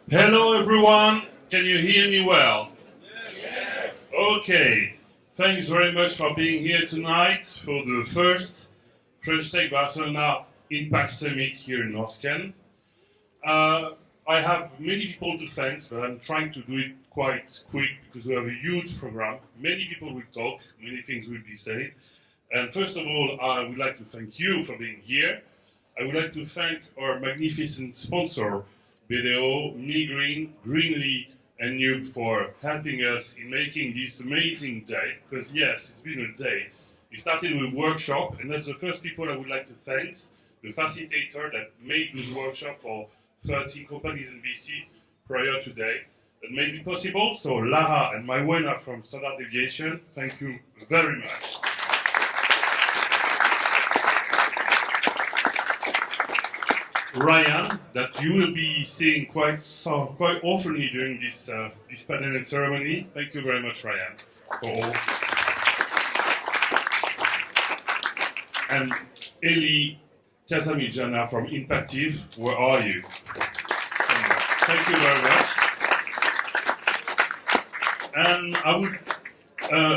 Hello everyone, can you hear me well? Yes. Okay, thanks very much for being here tonight for the first French Tech Barcelona Impact Summit here in Norrsken. I have many people to thank, but I'm trying to do it quite quick because we have a huge program. Many people will talk, many things will be said. And first of all, I would like to thank you for being here. I would like to thank our magnificent sponsor, Vidéo, Green, Greenly, and Noob for helping us in making this amazing day. Because yes, it's been a day. We started with a workshop, and that's the first people I would like to thank. The facilitator that made this workshop for 30 companies in VC prior today that made it possible. So Lara and Maiwena from Standard Deviation, thank you very much. Ryan, that you will be seeing quite often during this panel and ceremony. Thank you very much, Ryan, for all. And Eli Casamijana from Impactive, where are you? Thank you very much. And I would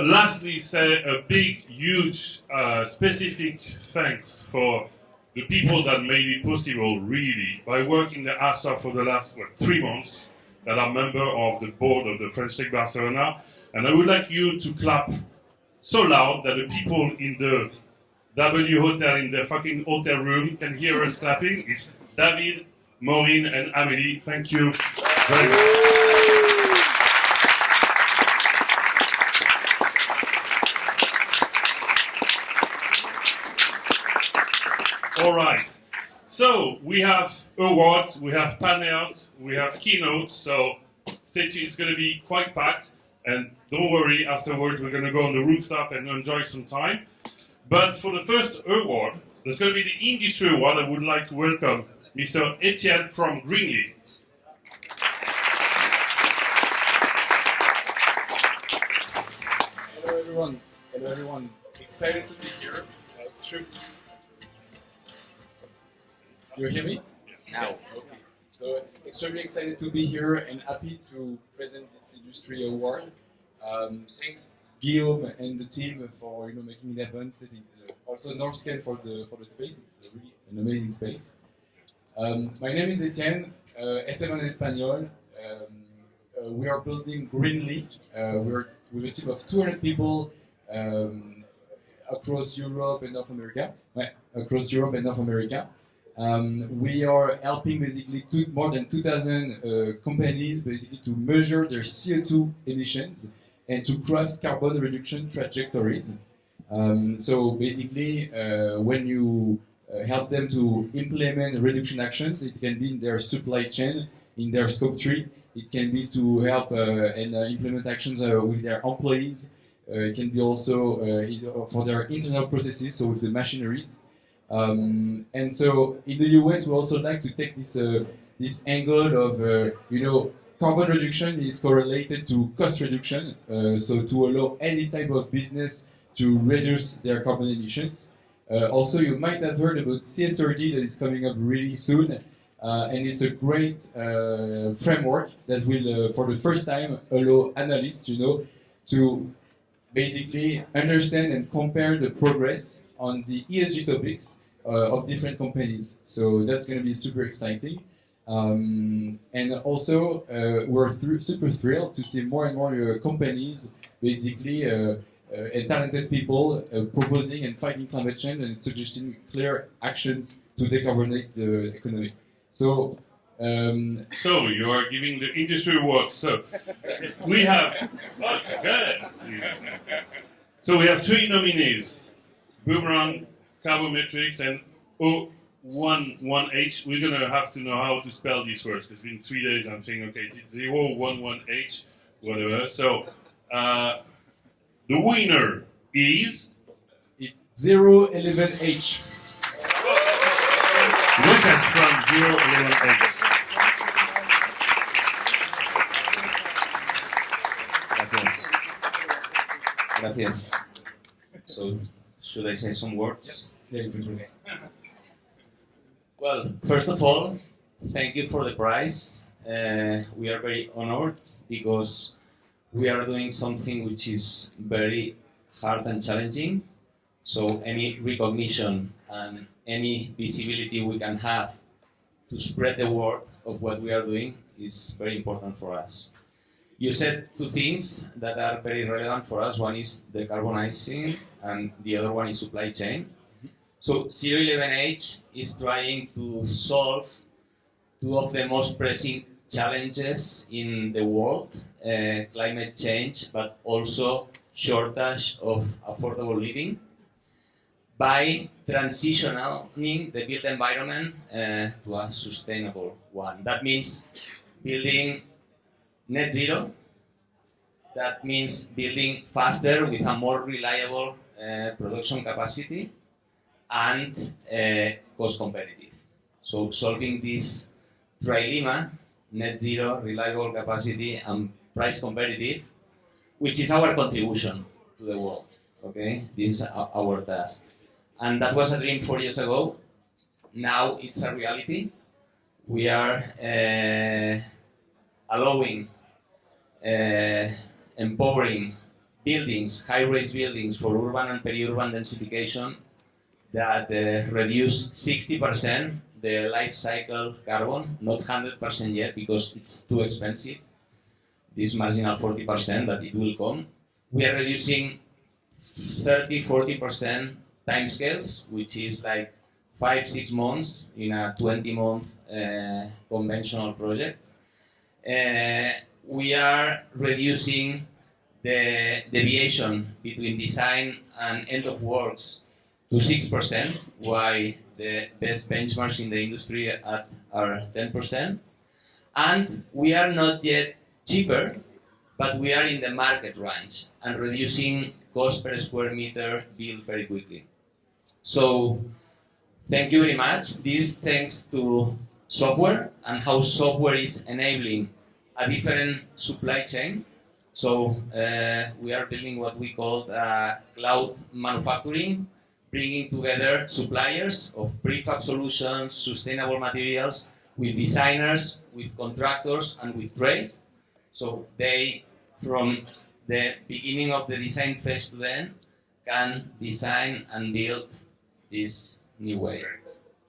lastly say a big, huge, specific thanks for the people that made it possible, really, by working their ass off for the last 3 months, that are member of the board of the French Tech Barcelona. And I would like you to clap so loud that the people in the W Hotel, in the fucking hotel room, can hear us clapping. It's David, Maureen, and Amélie. Thank you very much. All right, so we have awards, we have panels, we have keynotes, so stay tuned, it's going to be quite packed, and don't worry, afterwards we're going to go on the rooftop and enjoy some time. But for the first award, there's going to be the industry award. I would like to welcome Mr. Etienne from Greenly. Hello everyone. Hello everyone. Excited to be here. It's true. You hear me? Now. Yes. Okay. So extremely excited to be here and happy to present this industry award. Thanks Guillaume and the team for making it happen. Also Norrsken for the space. It's really an amazing space. My name is Etienne. Esteban en español. We are building Greenly. We're with a team of 200 people across Europe and North America. Across Europe and North America. We are helping basically more than 2,000 companies basically to measure their CO2 emissions and to craft carbon reduction trajectories. So basically, when you help them to implement reduction actions, it can be in their supply chain, in their scope 3. It can be to help and implement actions with their employees. It can be also for their internal processes, so with the machineries. And so in the US, we also like to take this angle of carbon reduction is correlated to cost reduction. So to allow any type of business to reduce their carbon emissions. Also, you might have heard about CSRD that is coming up really soon, and it's a great framework that will, for the first time, allow analysts, to basically understand and compare the progress on the ESG topics of different companies. So that's going to be super exciting. And also, we're super thrilled to see more and more companies, basically, and talented people proposing and fighting climate change and suggesting clear actions to decarbonate the economy. So you are giving the industry awards. So we have, good. So we have 3 nominees. Boomerang, Carbometrics, and O11H. We're going to have to know how to spell these words because it's been 3 days. I'm thinking, okay, it's 011H, whatever. So the winner is. It's 011H. Lucas from 011H. Gracias. So, should I say some words? Yeah, you can do it. Well, first of all, thank you for the prize. we are very honored because we are doing something which is very hard and challenging. So any recognition and any visibility we can have to spread the word of what we are doing is very important for us. You said two things that are very relevant for us. One is decarbonizing and the other one is supply chain. So 011H is trying to solve two of the most pressing challenges in the world, climate change, but also shortage of affordable living, by transitioning the built environment to a sustainable one. That means building net zero. That means building faster with a more reliable production capacity and cost competitive. So solving this trilemma, net zero, reliable capacity, and price competitive, which is our contribution to the world. Okay, this is our task. And that was a dream 4 years ago. Now it's a reality. We are allowing, empowering buildings, high-rise buildings for urban and peri-urban densification that reduce 60% the life cycle carbon, not 100% yet because it's too expensive. This marginal 40% that it will come. We are reducing 30-40% timescales, which is like 5-6 months in a 20-month conventional project. We are reducing the deviation between design and end of works to 6%, while the best benchmarks in the industry are 10%. And we are not yet cheaper, but we are in the market range and reducing cost per square meter built very quickly. So thank you very much. This is thanks to software and how software is enabling a different supply chain. So we are building what we call cloud manufacturing, bringing together suppliers of prefab solutions, sustainable materials, with designers, with contractors, and with trades. So they, from the beginning of the design phase to the end, can design and build this new way.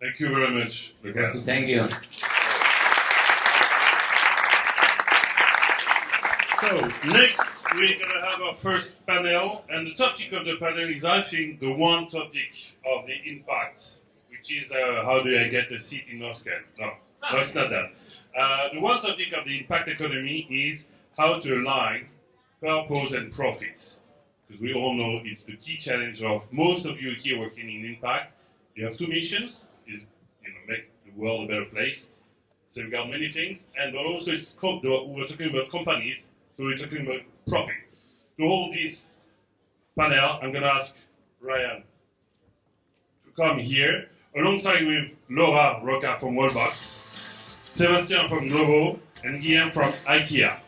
Thank you very much, Lucas. Thank you. So, next we're going to have our first panel, and the topic of the panel is, I think, the one topic of the impact, which is how do I get a seat in Norrsken? No, it's not that. The one topic of the impact economy is how to align purpose and profits. Because we all know it's the key challenge of most of you here working in impact. You have two missions, is make the world a better place, safeguard many things, and also we're talking about companies, so we're talking about profit. To hold this panel, I'm going to ask Ryan to come here, alongside with Laura Roca from Wallbox, Sebastian from Glovo, and Guillaume from IKEA.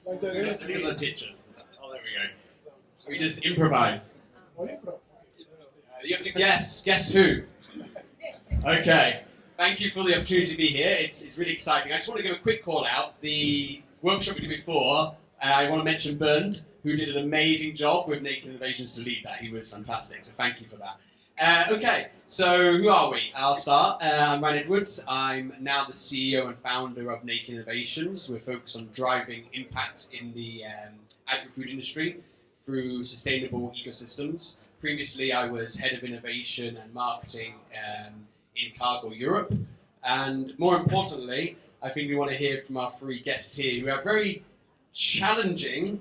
Look at the pictures. Oh, there we go. We just improvise. You have to guess. Guess who? Okay. Thank you for the opportunity to be here. It's really exciting. I just want to give a quick call out. The workshop we did before, I want to mention Bernd, who did an amazing job with Naked Innovations to lead that. He was fantastic. So thank you for that. Okay, so who are we? I'll start. I'm Ryan Edwards. I'm now the CEO and founder of Naked Innovations. We're focused on driving impact in the agri-food industry through sustainable ecosystems. Previously, I was head of innovation and marketing in Cargill Europe. And more importantly, I think we want to hear from our three guests here who have very challenging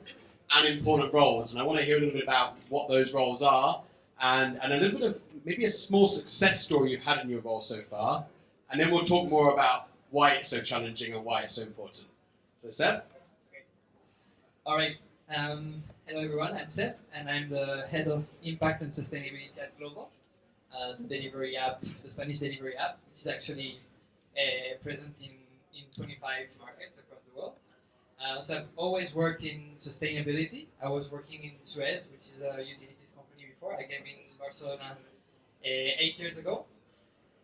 and important roles. And I want to hear a little bit about what those roles are, and a little bit of maybe a small success story you've had in your role so far, and then we'll talk more about why it's so challenging and why it's so important. So Seb? Okay. All right. Hello everyone, I'm Seb, and I'm the head of impact and sustainability at Glovo, the delivery app, the Spanish delivery app, which is actually present in 25 markets across the world. So I've always worked in sustainability. I was working in Chez, which is a utilities company before. I came in Barcelona 8 years ago.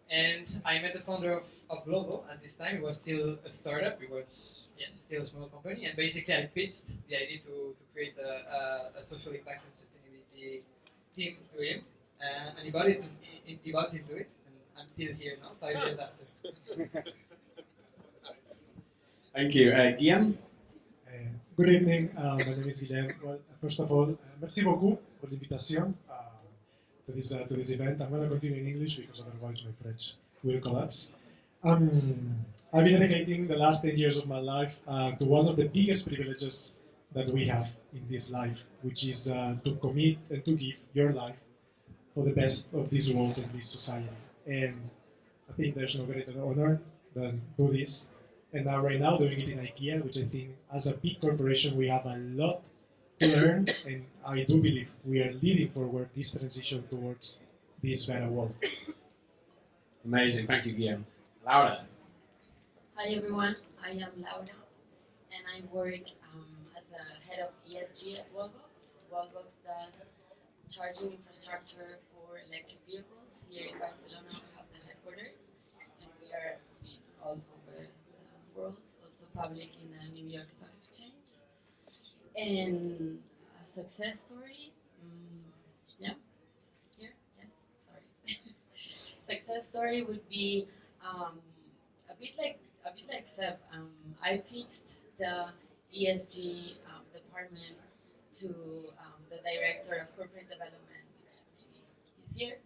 And I met the founder of Glovo at this time. It was still a startup. It was, yes, still a small company. And basically I pitched the idea to create a social impact and sustainability team to him. And he bought into it. And I'm still here now, 5 years after. Thank you. Guillaume? Good evening, my name is Guillaume. Well, first of all, merci beaucoup for l'invitation to this event. I'm going to continue in English because otherwise my French will collapse. I've been dedicating the last 10 years of my life to one of the biggest privileges that we have in this life, which is to commit and to give your life for the best of this world and this society. And I think there's no greater honor than do this. And now, right now, doing it in IKEA, which I think, as a big corporation, we have a lot to learn, and I do believe we are leading forward this transition towards this better world. Amazing. Thank you, Guillaume. Laura? Hi everyone, I am Laura, and I work as a head of ESG at Wallbox. Wallbox does charging infrastructure for electric vehicles. Here in Barcelona, we have the headquarters, and we are all over the world, also public in the New York Stock Exchange. And a success story, yeah, here, yes, sorry. Success story would be a bit like Seb. I pitched the ESG department to the director of corporate development, which maybe is here,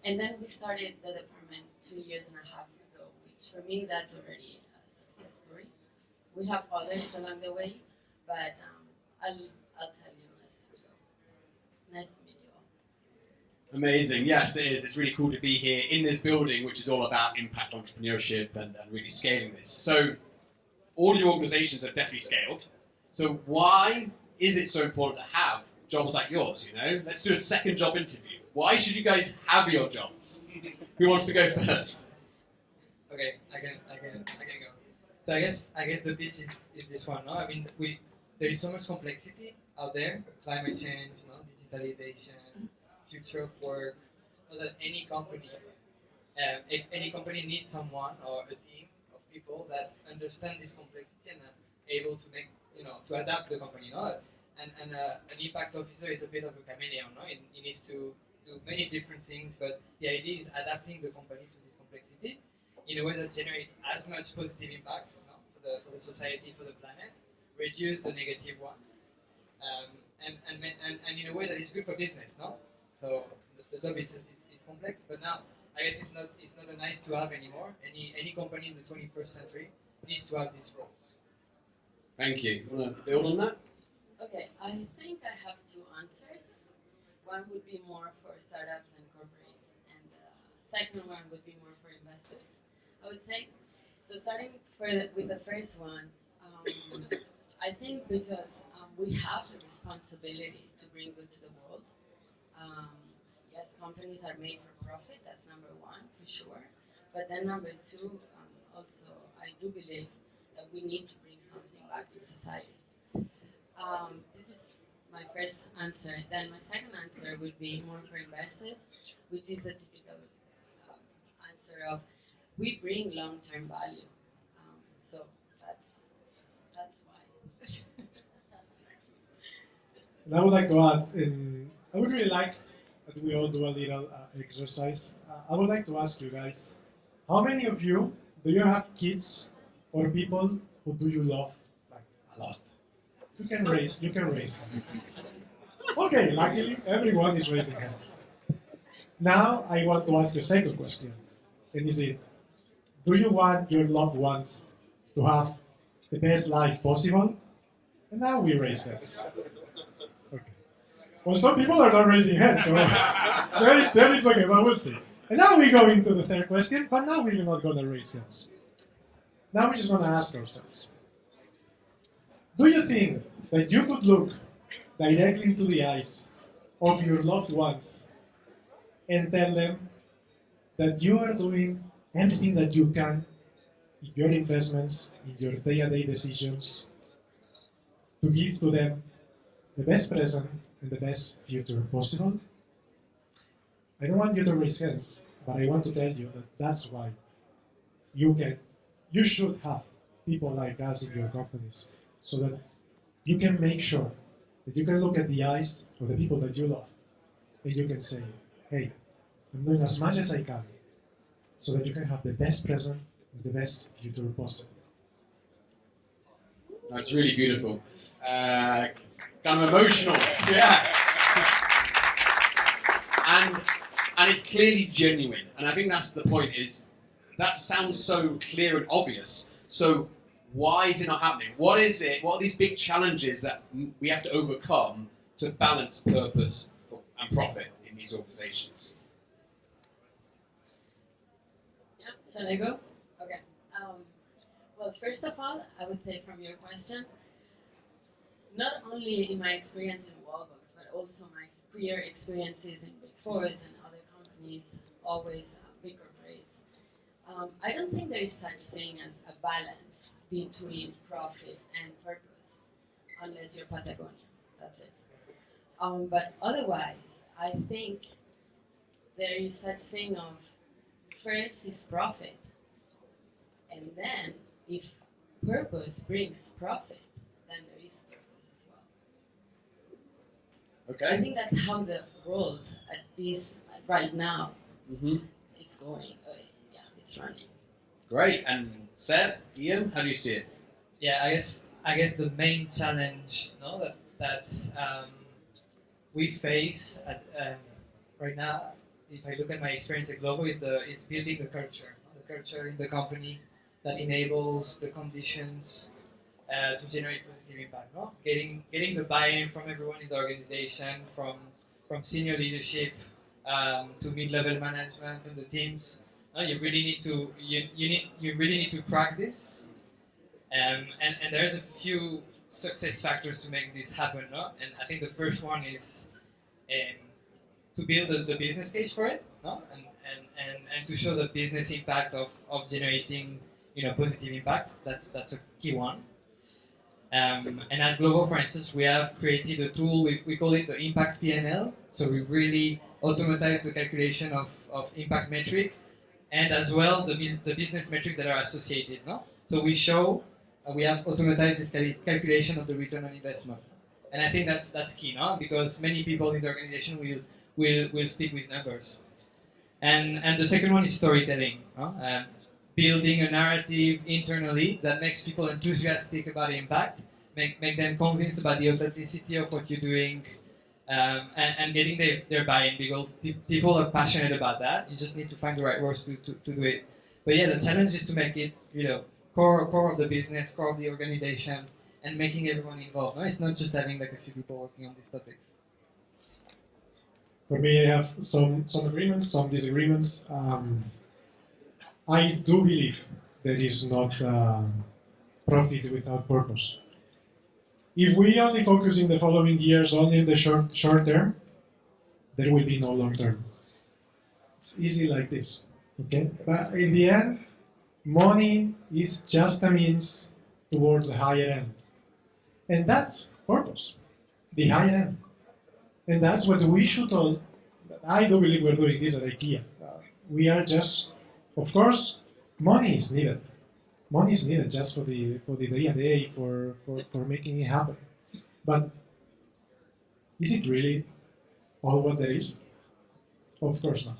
and then we started the department 2.5 years ago, which for me that's already a success story. We have others along the way, but I'll tell you as we go. Nice to meet you all. Amazing. Yes, it is. It's really cool to be here in this building, which is all about impact entrepreneurship and really scaling this. So all your organizations have definitely scaled. So why is it so important to have jobs like yours, you know? Let's do a second job interview. Why should you guys have your jobs? Who wants to go first? Okay, I can go. So I guess the pitch is this one, no? I mean, there is so much complexity out there, climate change, no? Digitalization, future of work, so that any company needs someone or a team of people that understand this complexity and are able to make, to adapt the company, no? And an impact officer is a bit of a chameleon, no? It needs to do many different things, but the idea is adapting the company to this complexity in a way that generates as much positive impact, for the society, for the planet, reduce the negative ones, and in a way that is good for business, no? So the job is complex, but now I guess it's not a nice to have anymore. Any company in the 21st century needs to have these roles. Thank you. You want to build on that? Okay, I think I have two answers. One would be more for startups and corporates, and the second one would be more for investors, I would say. So starting with the first one, I think because we have the responsibility to bring good to the world. Yes, companies are made for profit, that's number one, for sure. But then number two, also, I do believe that we need to bring something back to society. This is my first answer. Then my second answer would be more for investors, which is the typical answer of we bring long-term value. So that's why. And I would like to add, I would really like that we all do a little exercise. I would like to ask you guys, how many of you, do you have kids or people who do you love like a lot? You can raise hands. Okay, luckily everyone is raising hands. Now I want to ask you a second question, and is it, do you want your loved ones to have the best life possible? And now we raise hands. Okay. Well, some people are not raising hands, so then it's okay, but we'll see. And now we go into the third question, but now we're not going to raise hands. Now we're just going to ask ourselves, do you think that you could look directly into the eyes of your loved ones and tell them that you are doing everything that you can in your investments, in your day-to-day decisions, to give to them the best present and the best future possible. I don't want you to raise hands, but I want to tell you that that's why you should have people like us in your companies, so that you can make sure that you can look at the eyes of the people that you love, and you can say, hey, I'm doing as much as I can, so that you can have the best present and the best future possible. That's really beautiful. Kind of emotional. Yeah. And it's clearly genuine. And I think that's the point, is that sounds so clear and obvious. So why is it not happening? What is it? What are these big challenges that we have to overcome to balance purpose and profit in these organizations? Yeah, shall I go? Okay. Well, first of all, I would say from your question, not only in my experience in Wallbox, but also my prior experiences in Big Fours and other companies, always big corporates, I don't think there is such thing as a balance between profit and purpose, unless you're Patagonia. That's it. But otherwise, I think there is such thing of first is profit, and then if purpose brings profit, then there is purpose as well. Okay. I think that's how the world right now is going. Yeah, it's running. Great. And Seb, Ian, how do you see it? Yeah, I guess the main challenge, that we face right now, if I look at my experience at Glovo, is building the culture in the company that enables the conditions to generate positive impact. No? Getting the buy-in from everyone in the organization, from senior leadership to mid-level management and the teams. You really need to practice, and there's a few success factors to make this happen. No? And I think the first one is to build the business case for it, no? and to show the business impact of generating positive impact. That's a key one. And at Glovo, for instance, we have created a tool, we call it the Impact P&L. So we've really automatized the calculation of impact metric, and as well the business metrics that are associated. No? So we have automatized this calculation of the return on investment. And I think that's key, no? Because many people in the organization will speak with numbers. And the second one is storytelling. No? Building a narrative internally that makes people enthusiastic about impact, make them convinced about the authenticity of what you're doing, and getting their buy-in, because people are passionate about that. You just need to find the right words to do it. But yeah, the challenge is to make it core of the business, core of the organization, and making everyone involved. No? It's not just having like a few people working on these topics. For me, I have some agreements, some disagreements. I do believe there is not profit without purpose. If we only focus in the following years only in the short term, there will be no long term. It's easy like this, okay? But in the end, money is just a means towards the higher end. And that's purpose, the higher end. And that's what we should all, I do believe we're doing this at IKEA. We are just, of course, money is needed. Money is needed just for the day-to-day, for making it happen. But is it really all what there is? Of course not.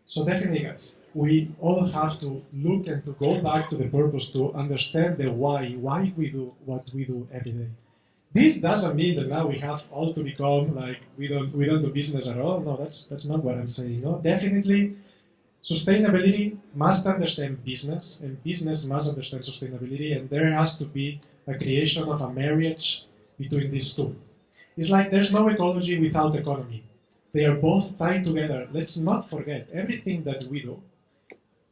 So definitely, guys, we all have to look and to go back to the purpose, to understand the why we do what we do every day. This doesn't mean that now we have all to become like we don't do business at all. No, that's not what I'm saying. No, definitely, sustainability must understand business, and business must understand sustainability, and there has to be a creation of a marriage between these two. It's like there's no ecology without economy. They are both tied together. Let's not forget everything that we do.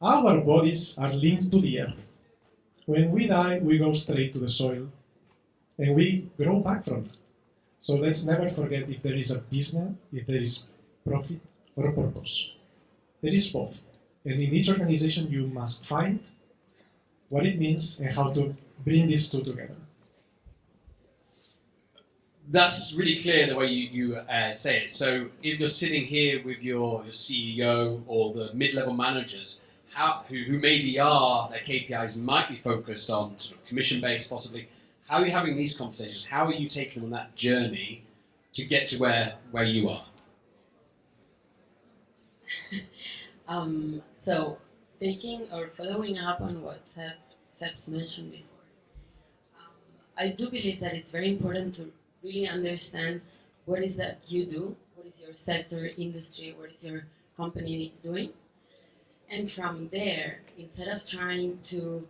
Our bodies are linked to the earth. When we die, we go straight to the soil, and we grow back from that. So let's never forget, if there is a business, if there is profit or purpose. There is both. And in each organization, you must find what it means, and how to bring these two together. That's really clear the way you say it. So if you're sitting here with your CEO or the mid-level managers, who maybe their KPIs might be focused on sort of commission-based possibly, how are you having these conversations? How are you taking them on that journey to get to where you are? So taking or following up on what Seb's mentioned before, I do believe that it's very important to really understand what is that you do, what is your sector, industry, what is your company doing. And from there, instead of trying to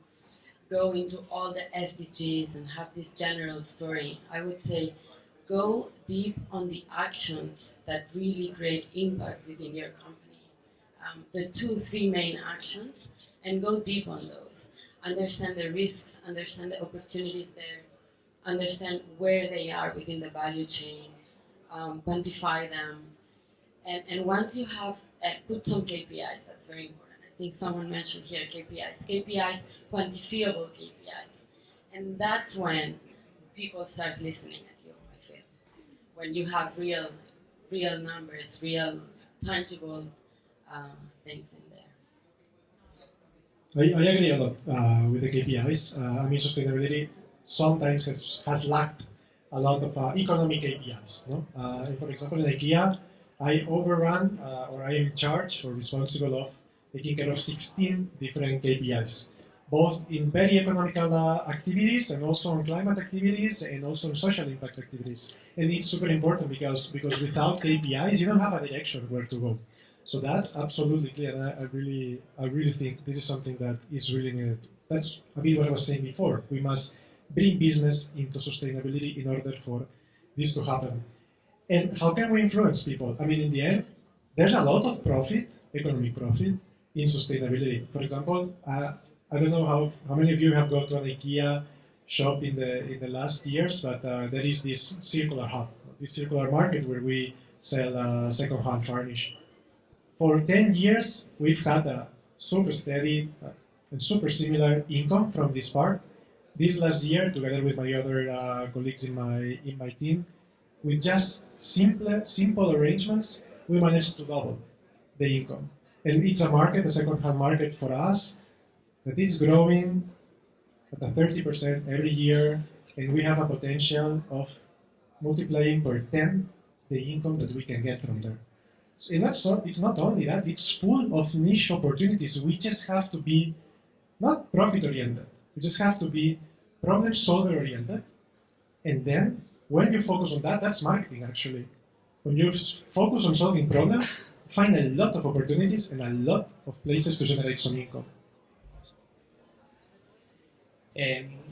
go into all the SDGs and have this general story, I would say go deep on the actions that really create impact within your company. The 2-3 main actions, and go deep on those. Understand the risks, understand the opportunities there, understand where they are within the value chain, quantify them, and once you have put some KPIs, that's very important. I think someone mentioned here KPIs, quantifiable KPIs, and that's when people start listening at you, I feel. When you have real numbers, real tangible things in there. I agree a lot with the KPIs. I mean, sustainability sometimes has lacked a lot of economic KPIs. No? And for example, in IKEA, I overrun or I am in charge or responsible of taking care of 16 different KPIs, both in very economical activities and also on climate activities and also on social impact activities. And it's super important because without KPIs, you don't have a direction where to go. So that's absolutely clear, and I really think this is something that is really needed. That's a bit what I was saying before. We must bring business into sustainability in order for this to happen. And how can we influence people? I mean, in the end, there's a lot of profit, economic profit, in sustainability. For example, I don't know how many of you have gone to an IKEA shop in the last years, but there is this circular hub, this circular market where we sell second-hand furniture. For 10 years, we've had a super steady and super similar income from this part. This last year, together with my other colleagues in my team, with just simple arrangements, we managed to double the income. And it's a market, a second-hand market for us, that is growing at a 30% every year, and we have a potential of multiplying per 10 the income that we can get from there. And it's not only that, it's full of niche opportunities. We just have to be not profit-oriented. We just have to be problem-solver-oriented. And then, when you focus on that, that's marketing, actually. When you focus on solving problems, find a lot of opportunities and a lot of places to generate some income.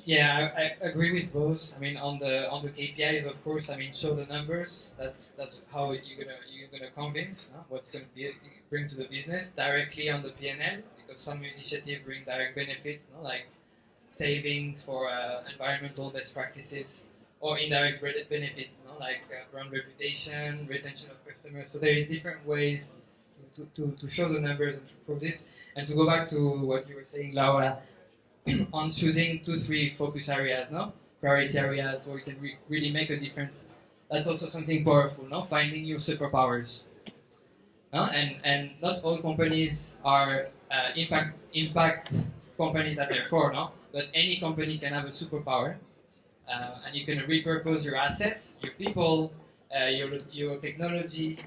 Yeah, I agree with both. I mean, on the KPIs, of course. I mean, show the numbers. That's how you're gonna convince what's gonna bring to the business directly on the P&L, because some initiatives bring direct benefits, like savings for environmental best practices, or indirect benefits, like brand reputation, retention of customers. So there is different ways to show the numbers and to prove this. And to go back to what you were saying, Laura, on choosing 2-3 focus areas, priority areas where you can really make a difference. That's also something powerful, finding your superpowers. And not all companies are impact companies at their core, but any company can have a superpower, and you can repurpose your assets, your people, your technology,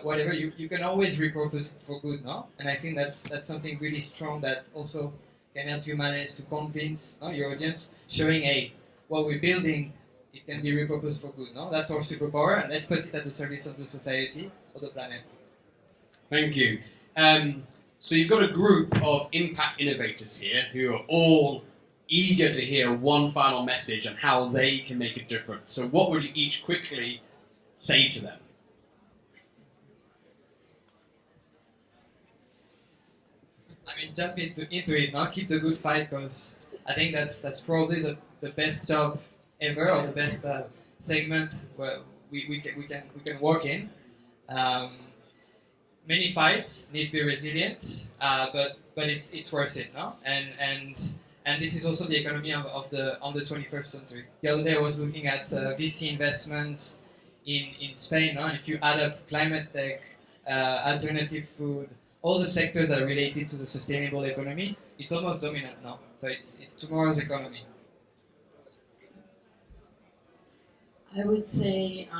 whatever. You can always repurpose it for good, And I think that's something really strong that also can help you manage to convince your audience, showing, hey, what we're building, it can be repurposed for good. That's our superpower, and let's put it at the service of the society, or the planet. Thank you. So you've got a group of impact innovators here who are all eager to hear one final message on how they can make a difference. So what would you each quickly say to them? I mean, jump into it, keep the good fight, because I think that's probably the best job ever, or the best segment where we can work in. Many fights need to be resilient, but it's worth it, And And this is also the economy of the 21st century. The other day I was looking at VC investments in Spain, no? And if you add up climate tech, alternative food, all the sectors that are related to the sustainable economy, it's almost dominant now. So it's tomorrow's economy. I would say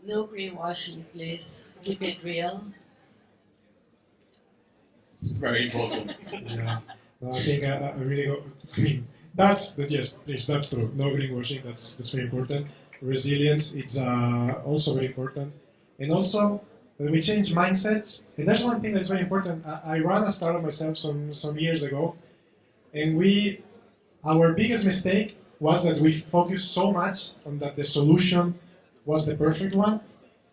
no greenwashing, please. Keep it real. Very important. Yeah, no, I think I really go. I mean, yes, please, that's true. No greenwashing. That's very important. Resilience, it's also very important, and also that we change mindsets. And there's one thing that's very important. I ran a startup myself some years ago, and our biggest mistake was that we focused so much on that the solution was the perfect one,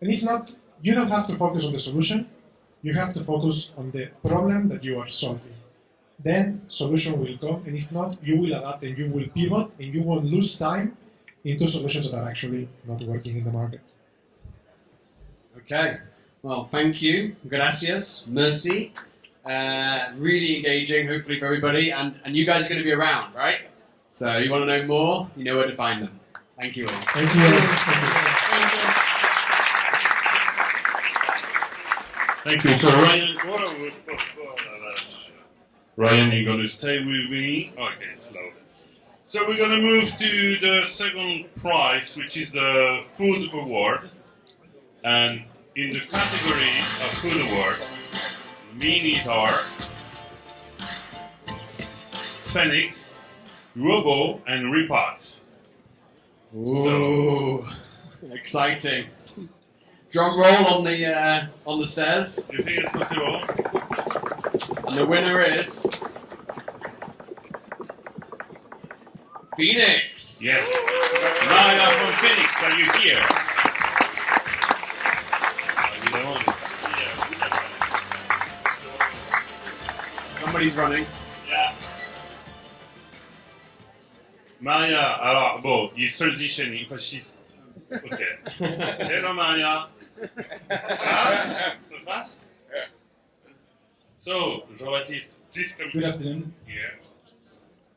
and it's not. You don't have to focus on the solution. You have to focus on the problem that you are solving. Then solution will come, and if not, you will adapt and you will pivot, and you won't lose time into solutions that are actually not working in the market. Okay. Well, thank you. Gracias. Merci. Really engaging, hopefully, for everybody. And you guys are going to be around, right? So you want to know more, you know where to find them. Thank you all. Thank you. Thank you. Thank you. Thank you. So Ryan, Ryan, you're going to stay with me. Okay, slow. So we're going to move to the second prize, which is the Food Award. And in the category of Food Awards, the minis are Phoenix, Robo, and Repot. Ooh, exciting. Drum roll on the stairs. Do you think it's possible? And the winner is Phoenix. Yes. Maya from Phoenix, are you here? Somebody's running. Yeah. Maya, alors, bon, he's transitioning, but she's... Okay. Hello, Maya. Ah, ça se passe? So, Jean-Baptiste, please come Good afternoon. here.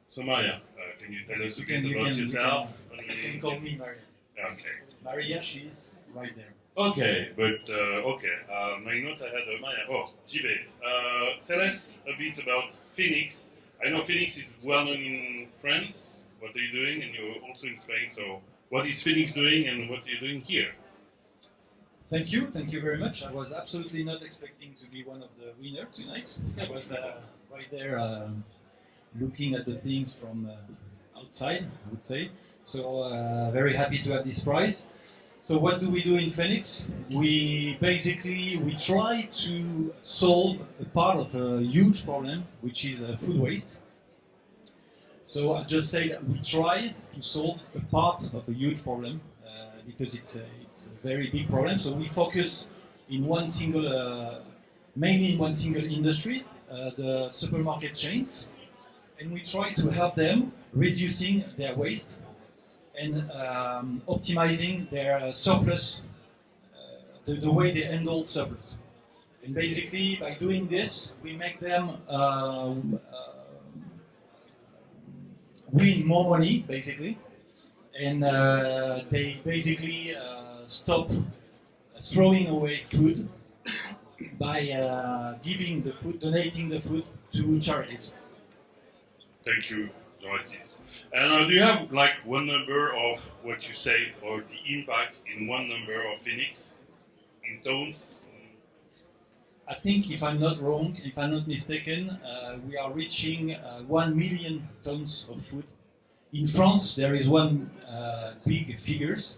So, Maya, can you tell us a bit You about can- yourself? You can call me Maria. Okay. Maria, she's right there. Okay, but my note I had Maya. Oh, JB, tell us a bit about Phoenix. I know Phoenix is well known in France. What are you doing? And you're also in Spain. So, what is Phoenix doing, and what are you doing here? Thank you very much. I was absolutely not expecting to be one of the winners tonight. I was right there looking at the things from outside, I would say. So very happy to have this prize. So what do we do in Phoenix? We try to solve a part of a huge problem, which is food waste. So I just say that we try to solve a part of a huge problem because it's a very big problem. So we focus in one single, mainly in one single industry, the supermarket chains, and we try to help them reducing their waste and optimizing their surplus, the way they handle surplus. And basically, by doing this, we make them win more money, basically, and they basically stop throwing away food by giving the food, donating the food to charities. Thank you, Jean-Baptiste. And do you have like one number of what you saved or the impact in one number of Phoenix in tons? I think, if I'm not wrong, if I'm not mistaken, we are reaching 1 million tons of food. In France, there is one big figures.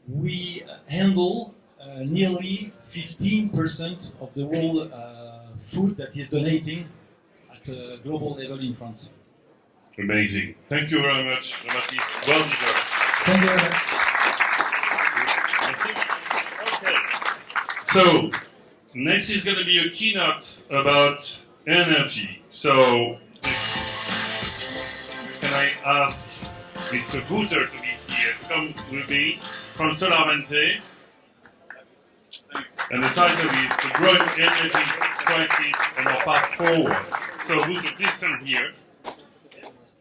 We handle nearly 15% of the whole food that is donating at a global level in France. Amazing. Thank you very much, Jean-Baptiste. Well deserved. Thank you very much. Merci. Okay. So, next is going to be a keynote about energy. So, can I ask Mr. Booter to be here, to come with me from Célébration? And the title is The Growing Energy Crisis and Our Path Forward. So, Booter, please come here.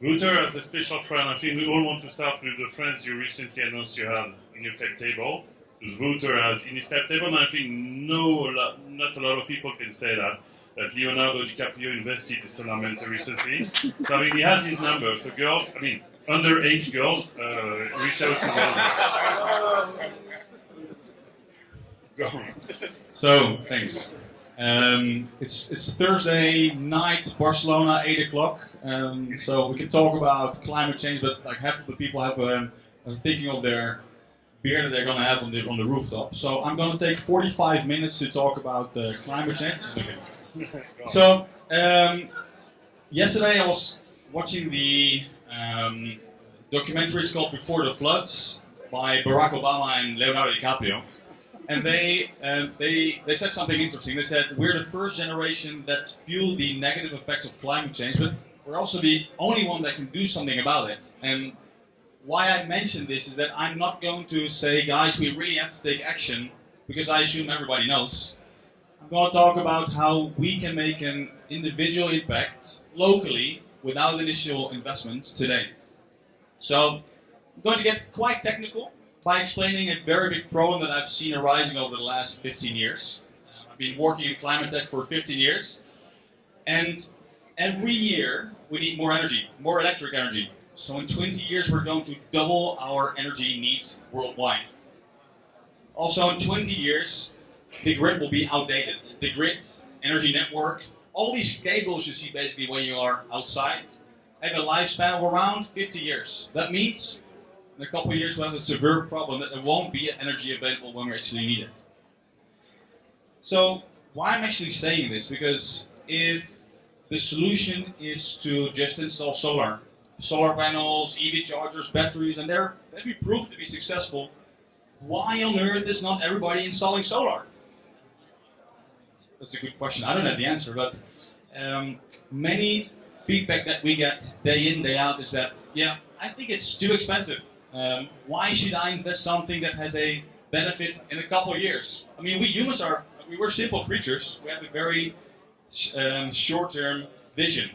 Wouter has a special friend. I think we all want to start with the friends you recently announced you have in your cap table. Because Wouter has in his cap table, and I think not a lot of people can say that Leonardo DiCaprio invested in Solamente recently. So I mean, he has his number. So girls, I mean, underage girls, reach out to Wouter. Go on. So, thanks. It's Thursday night, Barcelona, 8 o'clock. So we can talk about climate change, but like half of the people have are thinking of their beer that they're going to have on the rooftop. So I'm going to take 45 minutes to talk about climate change. Okay. So yesterday I was watching the documentary. It's called Before the Floods by Barack Obama and Leonardo DiCaprio. And they said something interesting. They said, we're the first generation that feel the negative effects of climate change, but we're also the only one that can do something about it. And why I mention this is that I'm not going to say, guys, we really have to take action, because I assume everybody knows. I'm going to talk about how we can make an individual impact locally without initial investment today. So I'm going to get quite technical by explaining a very big problem that I've seen arising over the last 15 years. I've been working in climate tech for 15 years, and every year we need more energy, more electric energy. So in 20 years we're going to double our energy needs worldwide. Also in 20 years the grid will be outdated. The grid, energy network, all these cables you see basically when you are outside have a lifespan of around 50 years. That means in a couple of years we'll have a severe problem that there won't be energy available when we actually need it. So why I'm actually saying this? Because if the solution is to just install solar panels, EV chargers, batteries, and they've been proved to be successful, why on earth is not everybody installing solar? That's a good question. I don't have the answer, but many feedback that we get day in, day out is that, yeah, I think it's too expensive. Why should I invest something that has a benefit in a couple of years? I mean, we humans we're simple creatures. We have a very short-term vision.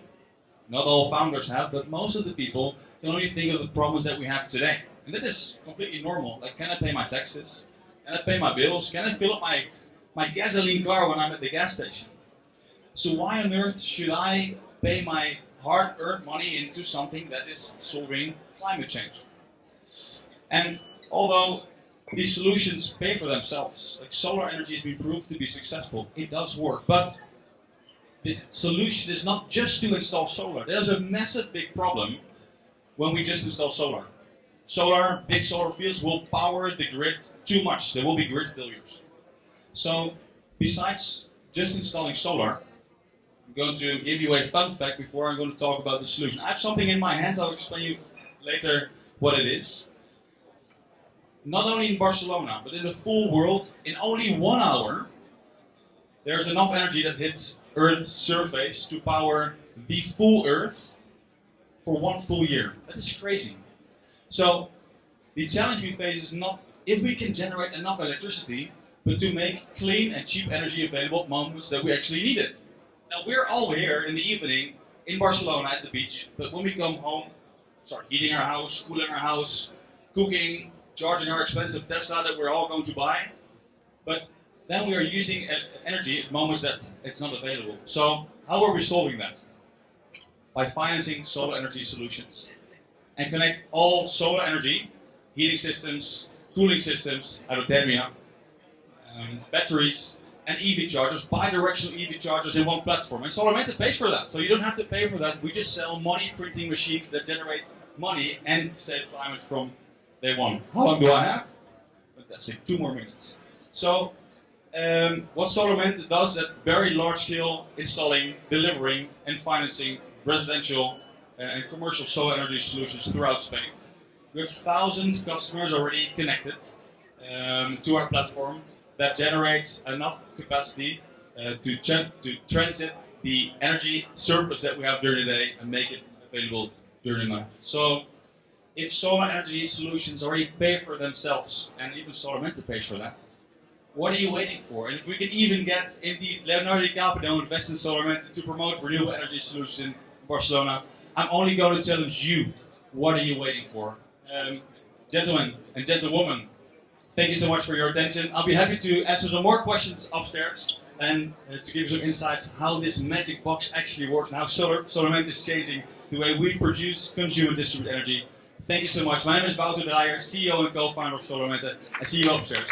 Not all founders have, but most of the people can only think of the problems that we have today. And that is completely normal. Like, can I pay my taxes? Can I pay my bills? Can I fill up my gasoline car when I'm at the gas station? So why on earth should I pay my hard-earned money into something that is solving climate change? And although these solutions pay for themselves, like solar energy has been proved to be successful, it does work. But the solution is not just to install solar. There's a massive big problem when we just install solar. Big solar fields will power the grid too much. There will be grid failures. So besides just installing solar, I'm going to give you a fun fact before I'm going to talk about the solution. I have something in my hands. I'll explain you later what it is. Not only in Barcelona, but in the full world, in only 1 hour, there's enough energy that hits Earth's surface to power the full Earth for 1 full year. That is crazy. So the challenge we face is not if we can generate enough electricity, but to make clean and cheap energy available at moments that we actually need it. Now we're all here in the evening in Barcelona at the beach, but when we come home, start heating our house, cooling our house, cooking, charging our expensive Tesla that we're all going to buy, but then we are using energy at moments that it's not available. So how are we solving that? By financing solar energy solutions and connect all solar energy, heating systems, cooling systems, aerothermia, batteries, and EV chargers, bi-directional EV chargers in one platform. And Solamente pays for that, so you don't have to pay for that. We just sell money printing machines that generate money and save climate from day one. How long do I have? Fantastic, 2 more minutes. So, what Solamente does is at very large scale installing, delivering, and financing residential and commercial solar energy solutions throughout Spain. We have 1,000 customers already connected to our platform that generates enough capacity to transit the energy surplus that we have during the day and make it available during the night. So, if solar energy solutions already pay for themselves, and even Solamente pays for that, what are you waiting for? And if we can even get, indeed, Leonardo DiCaprio invest in Solamente to promote renewable energy solutions in Barcelona, I'm only going to challenge you. What are you waiting for? Gentlemen and gentlewomen, thank you so much for your attention. I'll be happy to answer some more questions upstairs and to give you some insights how this magic box actually works and how Solament is changing the way we produce, consume and distribute energy. Thank you so much. My name is Wouter Dreyer, CEO and co-founder of Solament. I see you upstairs.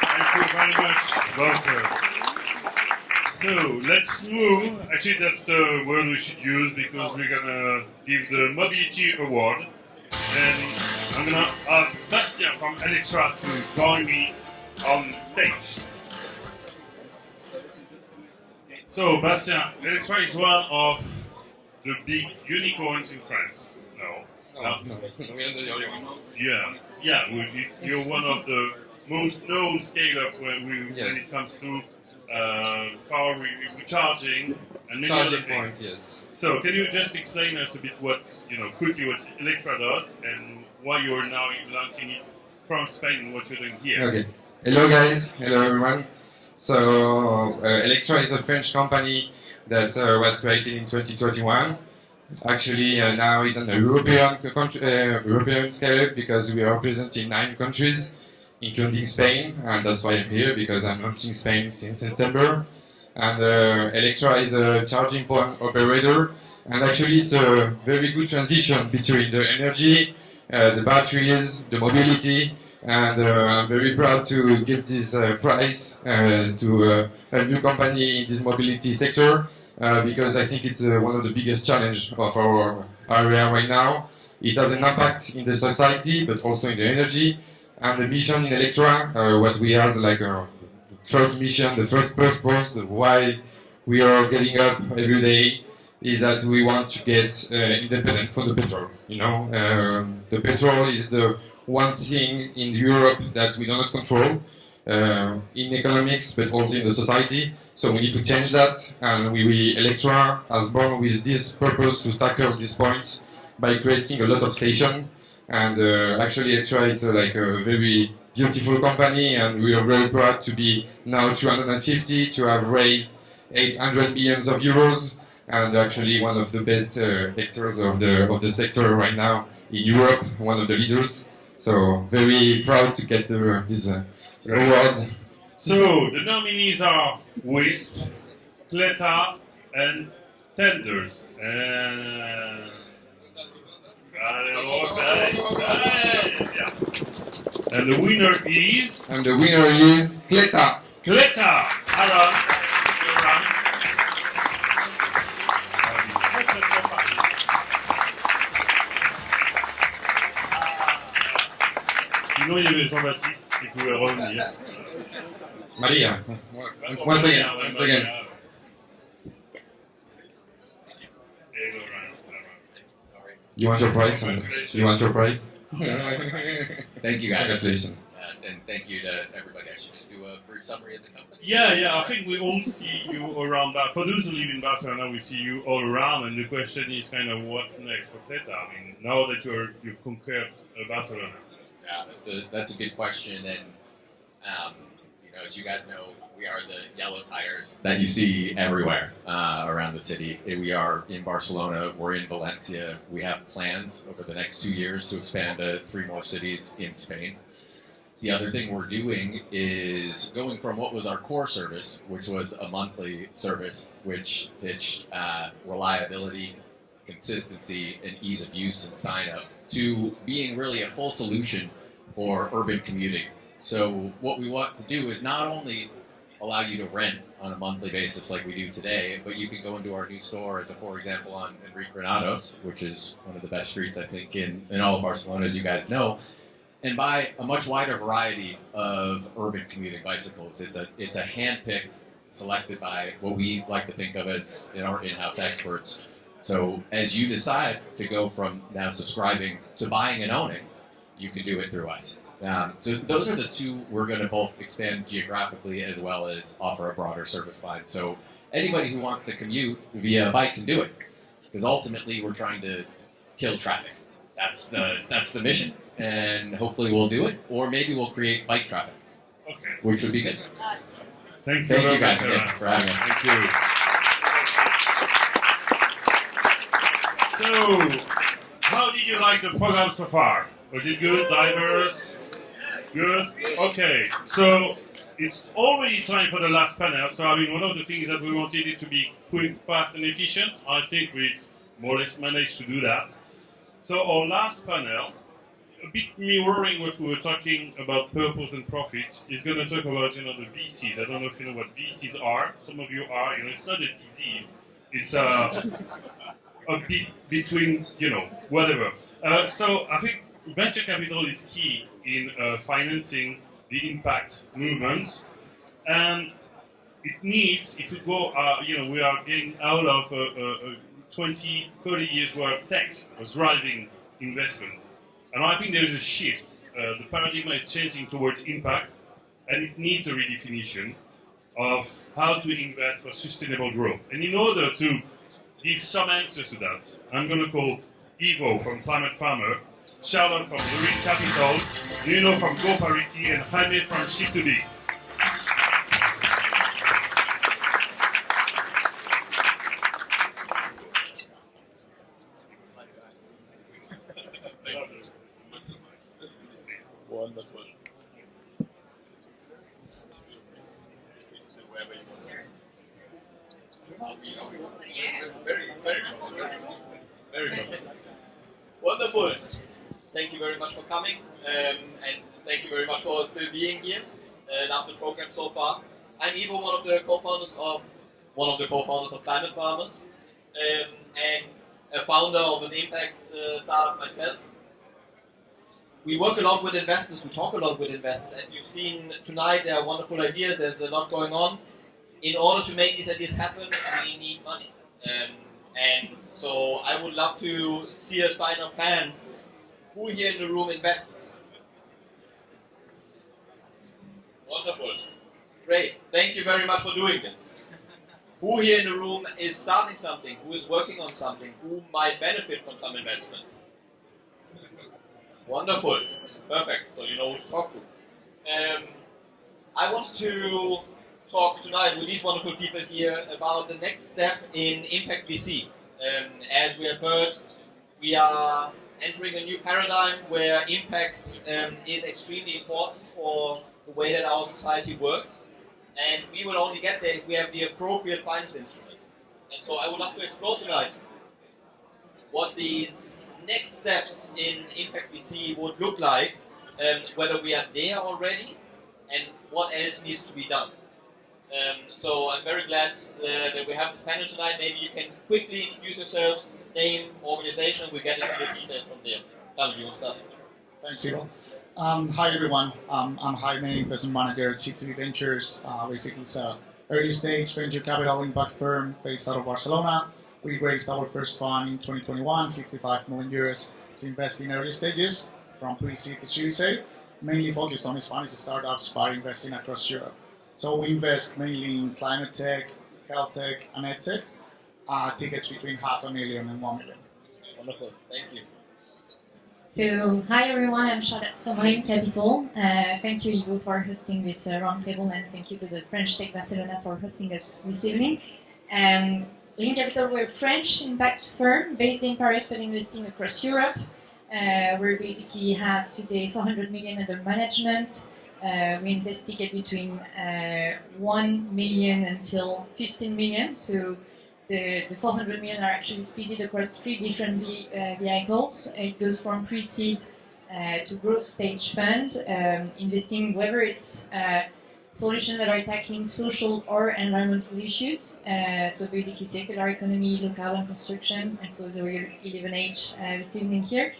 Thank you very much, Wouter. So let's move. Actually, that's the word we should use because we're gonna give the mobility award. And I'm gonna ask Bastien from Electra to join me on stage. So, Bastien, Electra is one of the big unicorns in France. No, we are the only one. Yeah. You're one of the most known scale-up when it comes to car recharging and many other things. Yes. So, can you just explain us a bit quickly what Electra does and why you are now launching it from Spain and what you're doing here? Okay. Hello guys. Hello everyone. So Electra is a French company that was created in 2021. Actually, now is an European scale-up because we are present in 9 countries, including Spain, and that's why I'm here because I'm launching Spain since September. And Electra is a charging point operator, and actually it's a very good transition between the energy, the batteries, the mobility, and I'm very proud to give this prize to a new company in this mobility sector because I think it's one of the biggest challenges of our area right now. It has an impact in the society, but also in the energy. And the mission in Electra, what we have like a first mission, the first purpose, why we are getting up every day, is that we want to get independent from the petrol. You know, the petrol is the one thing in Europe that we do not control in economics, but also in the society. So we need to change that, and Electra has born with this purpose to tackle these points by creating a lot of stations. And actually, Electra is like a very beautiful company, and we are very proud to be now 250 to have raised 800 million euros, and actually one of the best actors of the sector right now in Europe, one of the leaders. So very proud to get this award. So the nominees are Wisp, Cleta, and Tenders. And the winner is. And the winner is Cleta. Cleta. Alan. Sinon, il y avait Jean-Baptiste qui pouvait revenir. Maria. Once again. You want your prize? You want your prize? Thank you guys. Congratulations. And thank you to everybody. I should just do a brief summary of the company. Yeah, I think we all see you around. For those who live in Barcelona, we see you all around, and the question is kind of what's next for Cleta? I mean, now that you've conquered Barcelona. Yeah, that's a good question, and as you guys know, we are the yellow tires that you see everywhere around the city. We are in Barcelona, we're in Valencia. We have plans over the next 2 years to expand to 3 more cities in Spain. The other thing we're doing is going from what was our core service, which was a monthly service, which pitched reliability, consistency, and ease of use and sign up, to being really a full solution for urban commuting. So what we want to do is not only allow you to rent on a monthly basis like we do today, but you can go into our new store, as for example, on Enrique Granados, which is one of the best streets, I think, in all of Barcelona, as you guys know, and buy a much wider variety of urban commuting bicycles. It's a hand-picked, selected by what we like to think of as our in-house experts. So as you decide to go from now subscribing to buying and owning, you can do it through us. So those are the 2 we're going to both expand geographically as well as offer a broader service line. So anybody who wants to commute via bike can do it, because ultimately we're trying to kill traffic. That's the mission, and hopefully we'll do it, or maybe we'll create bike traffic, which would be good. Thank you guys again for having us. Thank you. So, how did you like the program so far? Was it good, diverse? Good? Okay, so it's already time for the last panel. So, I mean, one of the things that we wanted it to be quick, fast, and efficient. I think we more or less managed to do that. So, our last panel, a bit mirroring what we were talking about purpose and profit, is going to talk about, the VCs. I don't know if you know what VCs are. Some of you are. It's not a disease. It's a bit between, whatever. So I think venture capital is key in financing the impact movement, and it needs, if we go, we are getting out of 20, 30 years where tech was driving investment. And I think there is a shift. The paradigm is changing towards impact, and it needs a redefinition of how to invest for sustainable growth. And in order to give some answers to that, I'm going to call Ivo from Climate Farmer, Charlotte from Remise de Capital, Nuno from Go Parity, and Jaime from Chez. Wonderful. Very good. Wonderful. Thank you very much for coming, and thank you very much for still being here. Love the program so far. I'm Ivo, one of the co-founders of Climate Farmers, and a founder of an impact startup myself. We work a lot with investors, we talk a lot with investors. As you've seen tonight, there are wonderful ideas, there's a lot going on. In order to make these ideas happen, we need money. And so I would love to see a sign of hands. Who here in the room invests? Wonderful. Great. Thank you very much for doing this. Who here in the room is starting something? Who is working on something? Who might benefit from some investment? Wonderful. Perfect. So you know who to talk to. I want to talk tonight with these wonderful people here about the next step in Impact VC. As we have heard, we are entering a new paradigm where impact is extremely important for the way that our society works, and we will only get there if we have the appropriate finance instruments. And so I would love to explore tonight what these next steps in Impact VC would look like, whether we are there already, and what else needs to be done. So I'm very glad that we have this panel tonight. Maybe you can quickly introduce yourselves, name, organization, we'll get into the details from there. Simon, you want to start? Thanks, Ivo. Hi, everyone. I'm Jaime, investment manager at Cette Ventures. Basically, it's an early-stage venture capital impact firm based out of Barcelona. We raised our first fund in 2021, 55 million euros to invest in early stages, from pre-seed to Series A, mainly focused on Spanish startups by investing across Europe. So we invest mainly in climate tech, health tech, and ed tech, tickets between 500,000 and 1 million. Wonderful, thank you. So, hi everyone, I'm Charlotte from Remise de Capital. Thank you, Ivo, for hosting this roundtable, and thank you to the French Tech Barcelona for hosting us this evening. Remise de Capital, we're a French impact firm based in Paris but investing across Europe. We basically have today 400 million under management. We invest ticket between 1 million until 15 million. So the 400 million are actually split across 3 different vehicles. It goes from pre-seed to growth stage fund, investing whether it's solutions that are tackling social or environmental issues. So basically circular economy, low carbon construction, and so the 11H this evening here.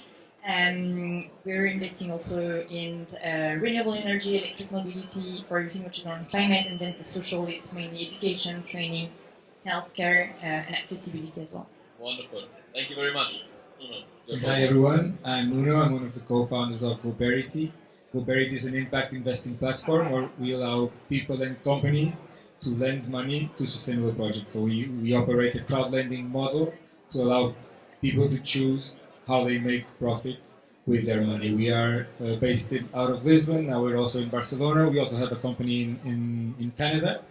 We're investing also in renewable energy, electric mobility, for everything which is on climate, and then for social, it's mainly education, training, healthcare, and accessibility as well. Wonderful. Thank you very much. Nuno. Hi everyone, I'm Nuno. I'm one of the co-founders of GoParity. GoParity is an impact investing platform where we allow people and companies to lend money to sustainable projects. So we operate a crowd lending model to allow people to choose how they make profit with their money. We are based out of Lisbon, now we're also in Barcelona. We also have a company in Canada,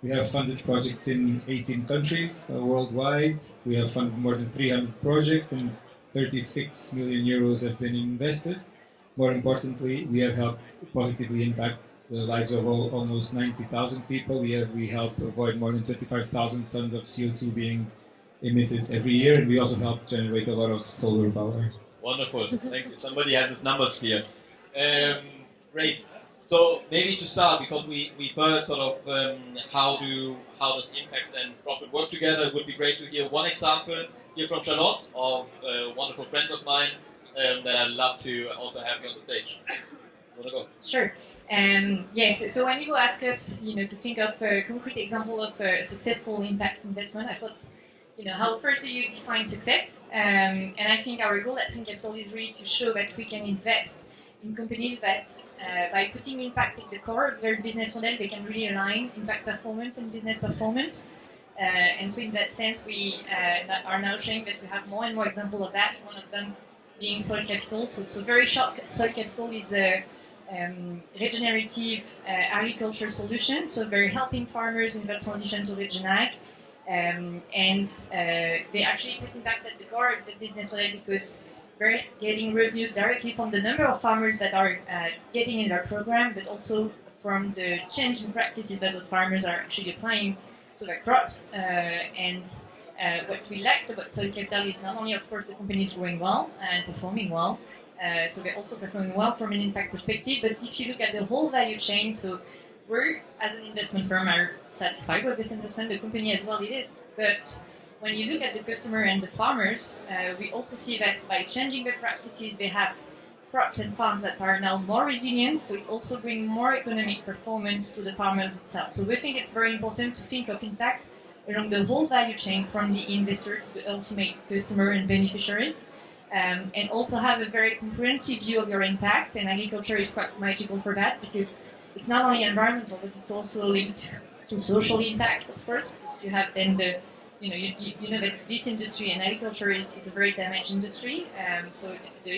We have funded projects in 18 countries worldwide. We have funded more than 300 projects and 36 million euros have been invested. More importantly, we have helped positively impact the lives of almost 90,000 people. We help avoid more than 25,000 tons of CO2 being emitted every year, and we also help generate a lot of solar power. Wonderful, thank you. Somebody has his numbers here. Great. So maybe to start, because we've heard sort of how does impact and profit work together, it would be great to hear one example here from Charlotte of wonderful friends of mine that I'd love to also have you on the stage. You want to go? Sure. Yes, so when you ask us, to think of a concrete example of a successful impact investment, I thought, how first do you define success? And I think our goal at Redefining Capital is really to show that we can invest in companies that, by putting impact at the core of their business model, they can really align impact performance and business performance. And so in that sense, we are now showing that we have more and more examples of that, one of them being soil capital. So very short, soil capital is a regenerative agriculture solution, so they're helping farmers in their transition to regen ag. And they actually put impact at the core of the business model because they're getting revenues directly from the number of farmers that are getting in their program, but also from the change in practices that the farmers are actually applying to their crops. What we liked about soil capital is not only, of course, the companies growing well and performing well, so they're also performing well from an impact perspective, but if you look at the whole value chain, so we, as an investment firm, are satisfied with this investment, the company as well it is, but when you look at the customer and the farmers, we also see that by changing their practices, they have crops and farms that are now more resilient, so it also brings more economic performance to the farmers itself. So we think it's very important to think of impact along the whole value chain from the investor to the ultimate customer and beneficiaries, and also have a very comprehensive view of your impact, and agriculture is quite magical for that because it's not only environmental, but it's also linked to social impact, of course, because you have then the, you know that this industry and agriculture is a very damaged industry, so the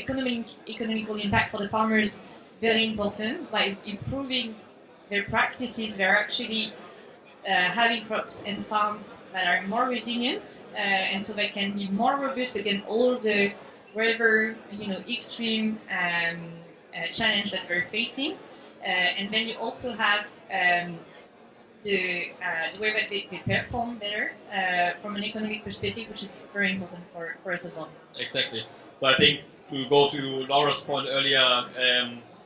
economical impact for the farmers very important. By improving their practices, they're actually having crops and farms that are more resilient, and so they can be more robust against all the whatever extreme challenge that they're facing. And then you also have the way that they perform better from an economic perspective, which is very important for us as well. Exactly. So I think to go to Laura's point earlier,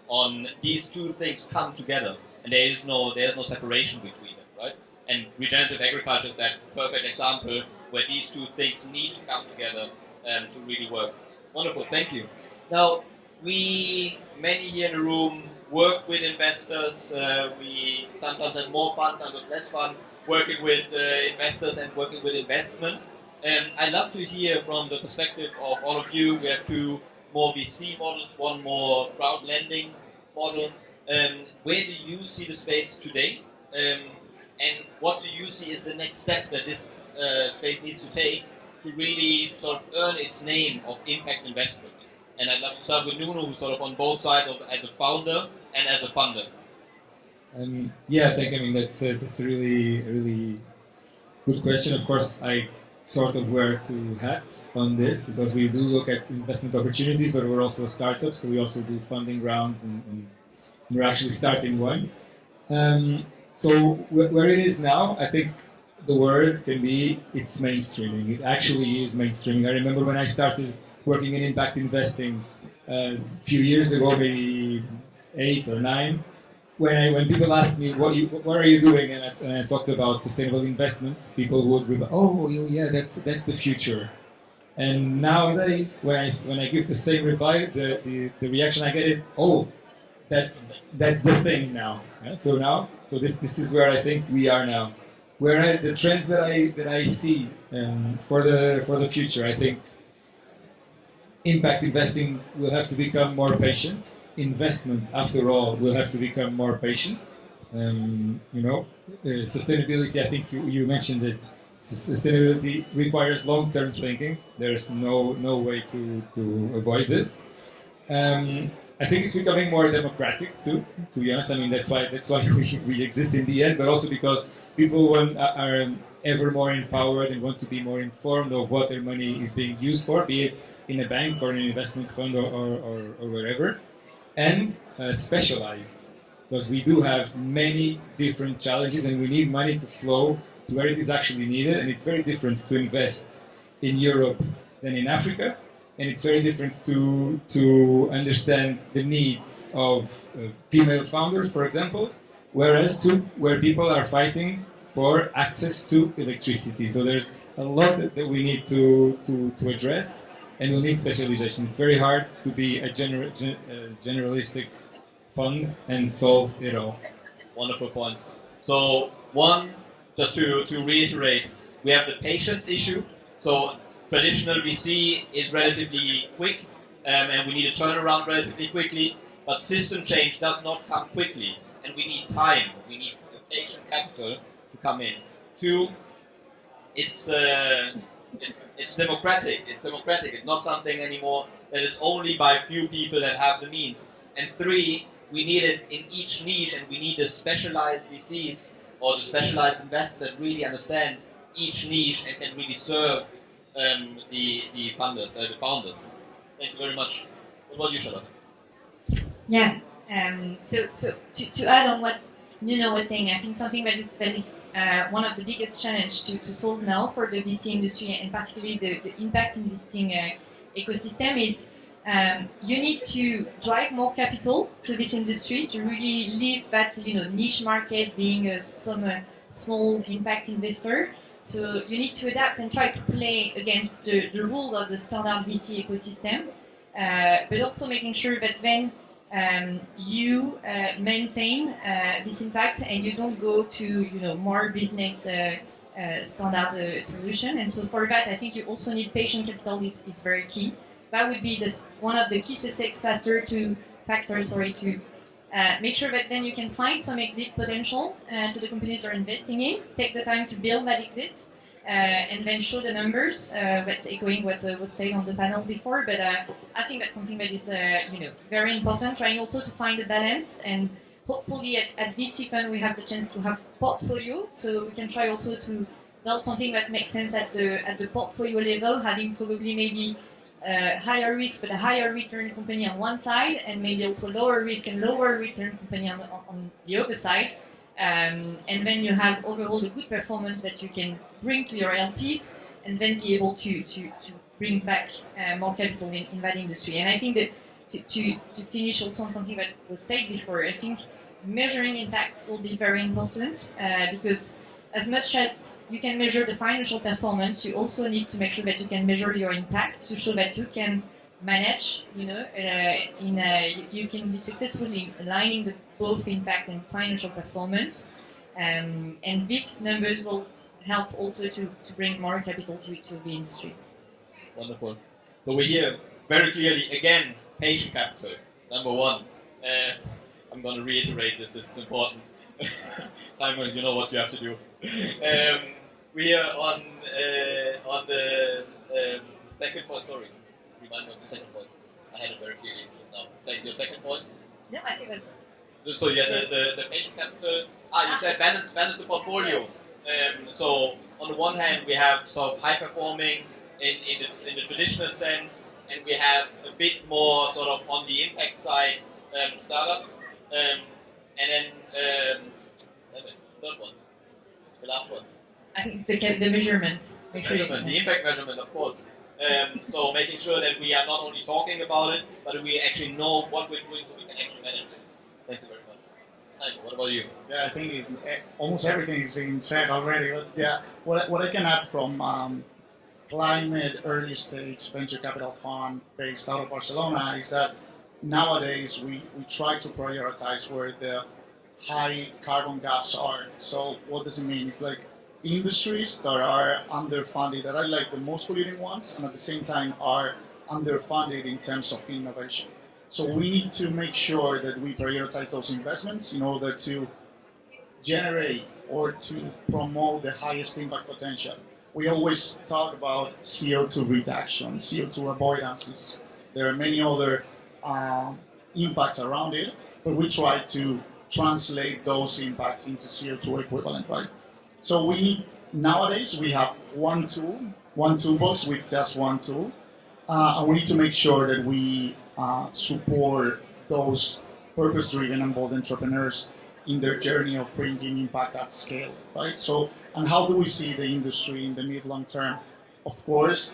on these two things come together, and there is no separation between them, right? And regenerative agriculture is that perfect example where these two things need to come together to really work. Wonderful, thank you. Now, many here in the room work with investors. We sometimes have more fun, sometimes less fun working with investors and working with investment. And I'd love to hear from the perspective of all of you. We have two more VC models, one more crowd lending model. Where do you see the space today? And what do you see is the next step that this space needs to take to really sort of earn its name of impact investment? And I'd love to start with Nuno, who's sort of on both sides as a founder and as a funder. Yeah, thank you. I mean, that's a really good question. Of course, I sort of wear two hats on this because we do look at investment opportunities, but we're also a startup, so we also do funding rounds, and we're actually starting one. So where it is now, I think the word can be it's mainstreaming. It actually is mainstreaming. I remember when I started working in impact investing a few years ago, maybe 8 or 9, when people asked me what are you doing, and I talked about sustainable investments, people would reply, "Oh, yeah, that's the future." And nowadays, when I give the same reply, the reaction I get is, "Oh, that's the thing now." Yeah? So this is where I think we are now. Where the trends that I see for the future, I think impact investing will have to become more patient. Investment, after all, will have to become more patient. Sustainability, I think you mentioned it. Sustainability requires long-term thinking. There's no way to avoid this. I think it's becoming more democratic too. To be honest, I mean that's why we exist in the end, but also because people are ever more empowered and want to be more informed of what their money is being used for, be it in a bank or in an investment fund or wherever, and specialized, because we do have many different challenges and we need money to flow to where it is actually needed, and it's very different to invest in Europe than in Africa, and it's very different to understand the needs of female founders, for example, whereas where people are fighting for access to electricity. So there's a lot that we need to address, and we'll need specialization. It's very hard to be a generalistic fund and solve it all. Wonderful points. So one, just to reiterate, we have the patience issue. So traditional VC is relatively quick, and we need a turnaround relatively quickly, but system change does not come quickly, and we need time. We need the patient capital to come in. Two, it's democratic. It's democratic. It's not something anymore that is only by few people that have the means. And three, we need it in each niche, and we need the specialized VCs or the specialized investors that really understand each niche and can really serve the founders. Thank you very much. What about you, Charlotte? Yeah. So to add on what Nuno was saying, I think something that is one of the biggest challenges to solve now for the VC industry, and particularly the impact investing ecosystem, is you need to drive more capital to this industry to really leave that niche market being some small impact investor. So you need to adapt and try to play against the rules of the standard VC ecosystem, but also making sure that then you maintain this impact and you don't go to more business standard solution. And so for that, I think you also need patient capital is very key. That would be one of the key success factors to make sure that then you can find some exit potential to the companies you're investing in, take the time to build that exit, and then show the numbers. That's echoing what was said on the panel before, but I think that's something that is very important, trying also to find a balance, and hopefully at VC Fund we have the chance to have portfolio, so we can try also to build something that makes sense at the portfolio level, having probably maybe higher risk but a higher return company on one side, and maybe also lower risk and lower return company on the other side, and then you have overall a good performance that you can bring to your LPs, and then be able to bring back more capital in that industry. And I think that to finish also on something that was said before, I think measuring impact will be very important, because as much as you can measure the financial performance, you also need to make sure that you can measure your impact to show that you can manage, you can be successful in aligning both impact and financial performance. And these numbers will help also to bring more capital to the industry. Wonderful. So we hear very clearly, again, patient capital, number one. I'm going to reiterate this is important. Simon, you know what you have to do. We are on the second point. Sorry, remind me of the second point. I had it very clearly just now. Your second point? No, I think that's. So yeah, the patient capital. You said balance the portfolio. So on the one hand, we have sort of high performing in the traditional sense, and we have a bit more sort of on the impact side startups, and then third one, the last one. I think it's the measurement. The impact measurement, of course. So making sure that we are not only talking about it, but we actually know what we're doing so we can actually manage it. Thank you very much. Simon, what about you? Yeah, I think almost everything is being said already. But yeah, what I can add from climate early stage venture capital fund based out of Barcelona is that nowadays we try to prioritize where the high carbon gaps are. So what does it mean? It's like industries that are underfunded, that are like the most polluting ones, and at the same time are underfunded in terms of innovation. So we need to make sure that we prioritize those investments in order to generate or to promote the highest impact potential. We always talk about CO2 reduction, CO2 avoidance. There are many other impacts around it, but we try to translate those impacts into CO2 equivalent, right? So nowadays we have one toolbox with just one tool, and we need to make sure that we support those purpose-driven and bold entrepreneurs in their journey of bringing impact at scale, right? So, and how do we see the industry in the mid-long term? Of course,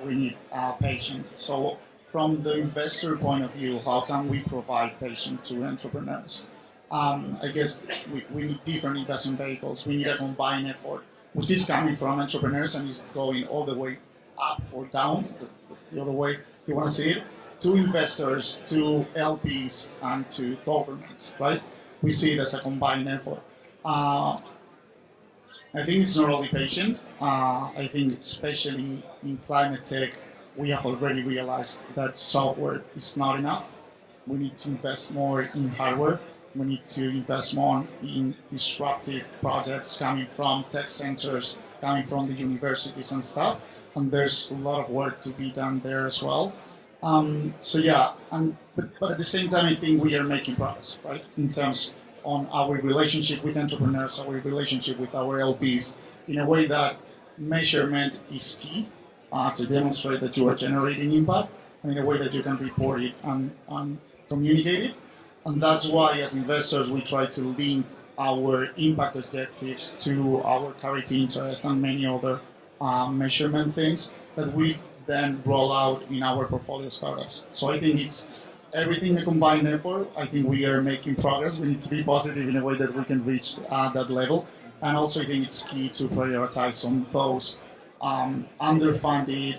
we need patience. So, from the investor point of view, how can we provide patience to entrepreneurs? I guess we need different investment vehicles. We need a combined effort, which is coming from entrepreneurs and is going all the way up or down, the other way you want to see it, to investors, to LPs, and to governments, right? We see it as a combined effort. I think it's not only patient. I think especially in climate tech, we have already realized that software is not enough. We need to invest more in hardware. We need to invest more in disruptive projects coming from tech centers, coming from the universities and stuff. And there's a lot of work to be done there as well. So yeah, but at the same time, I think we are making progress, right? In terms on our relationship with entrepreneurs, our relationship with our LPs, in a way that measurement is key to demonstrate that you are generating impact, and in a way that you can report it and communicate it. And that's why, as investors, we try to link our impact objectives to our carry interest and many other measurement things that we then roll out in our portfolio startups. So I think it's everything a combined effort. I think we are making progress. We need to be positive in a way that we can reach that level. And also I think it's key to prioritize on those underfunded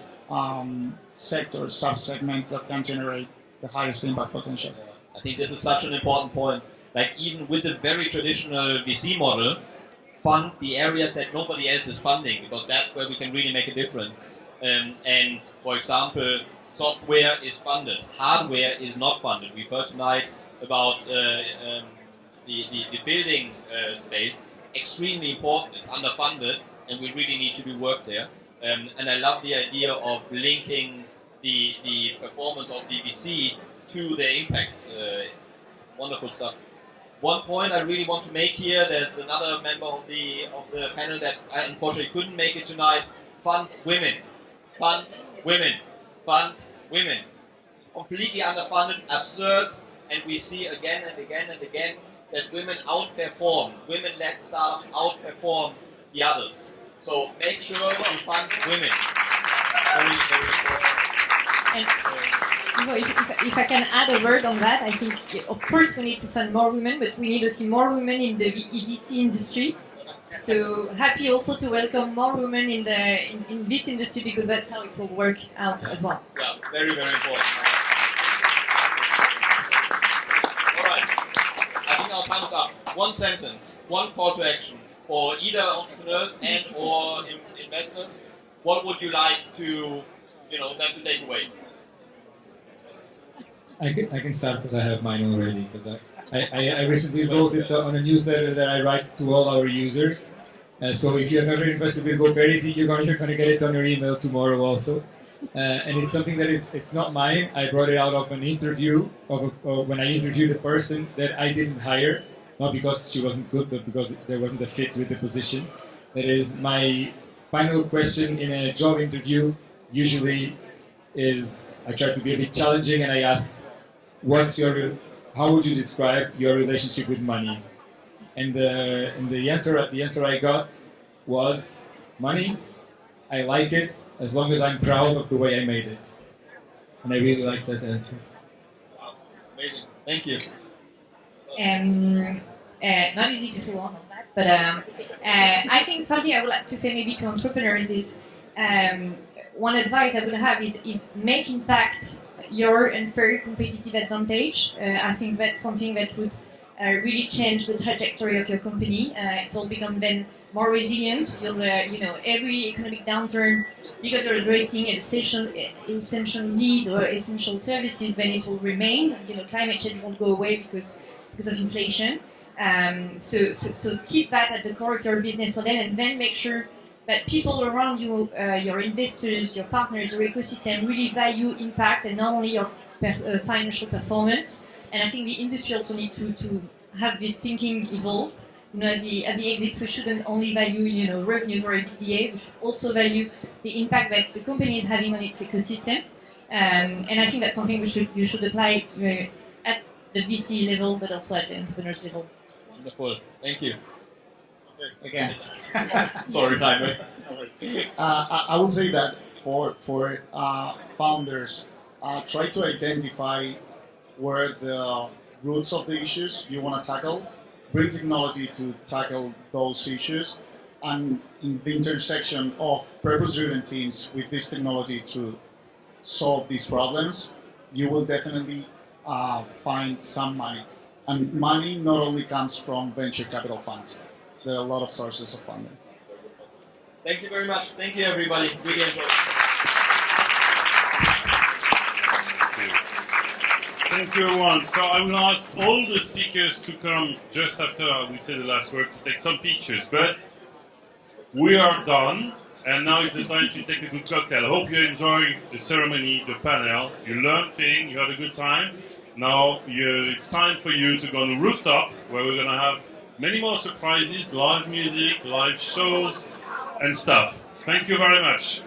sectors, sub-segments that can generate the highest impact potential. I think this is such an important point. Like even with the very traditional VC model, fund the areas that nobody else is funding, because that's where we can really make a difference. And for example, software is funded, hardware is not funded. We've heard tonight about the building space, extremely important. It's underfunded, and we really need to do work there. And I love the idea of linking the performance of the VC to the impact. Wonderful stuff. One point I really want to make here, there's another member of the panel that unfortunately couldn't make it tonight. Fund women. Fund women. Fund women. Completely underfunded, absurd, and we see again and again and again that women outperform, women-led startups outperform the others. So make sure you fund women. Very, very important. And if I can add a word on that, I think of course we need to fund more women, but we need to see more women in the VC industry. So happy also to welcome more women in this industry, because that's how it will work out as well. Yeah, very, very important. All right, I think our time's up. One sentence, one call to action for either entrepreneurs and or investors. What would you like to, them to take away? I can start because I have mine already. Because I recently wrote it on a newsletter that I write to all our users. So if you have ever invested with GoParity, you're gonna get it on your email tomorrow also. And it's something that it's not mine. I brought it out of an interview when I interviewed a person that I didn't hire, not because she wasn't good, but because there wasn't a fit with the position. That is, my final question in a job interview usually is, I try to be a bit challenging, and I asked, how would you describe your relationship with money? And the answer I got was, money, I like it as long as I'm proud of the way I made it. And I really like that answer. Wow, amazing. Thank you. Not easy to follow on that, but I think something I would like to say maybe to entrepreneurs is, one advice I would have is make impact your unfair competitive advantage. I think that's something that would really change the trajectory of your company. It will become then more resilient. You'll, every economic downturn, because you're addressing essential needs or essential services, then it will remain. Climate change won't go away because of inflation. So keep that at the core of your business model, and then make sure that people around you, your investors, your partners, your ecosystem really value impact, and not only your financial performance, And I think the industry also need to have this thinking evolve. You know, at the exit, we shouldn't only value, you know, revenues or EBITDA. We should also value the impact that the company is having on its ecosystem. And I think that's something you should apply at the VC level, but also at the entrepreneurs level. Wonderful. Thank you. Again. Sorry, Simon. I will say that for founders, try to identify where the roots of the issues you want to tackle, bring technology to tackle those issues, and in the intersection of purpose-driven teams with this technology to solve these problems, you will definitely find some money. And money not only comes from venture capital funds. There are a lot of sources of funding. Thank you very much. Thank you, everybody. Really enjoyed it. Thank you, everyone. So I will ask all the speakers to come just after we say the last word to take some pictures. But we are done, and now is the time to take a good cocktail. I hope you enjoy the ceremony, the panel. You learned things, you had a good time. Now it's time for you to go on the rooftop, where we're going to have many more surprises, live music, live shows, and stuff. Thank you very much.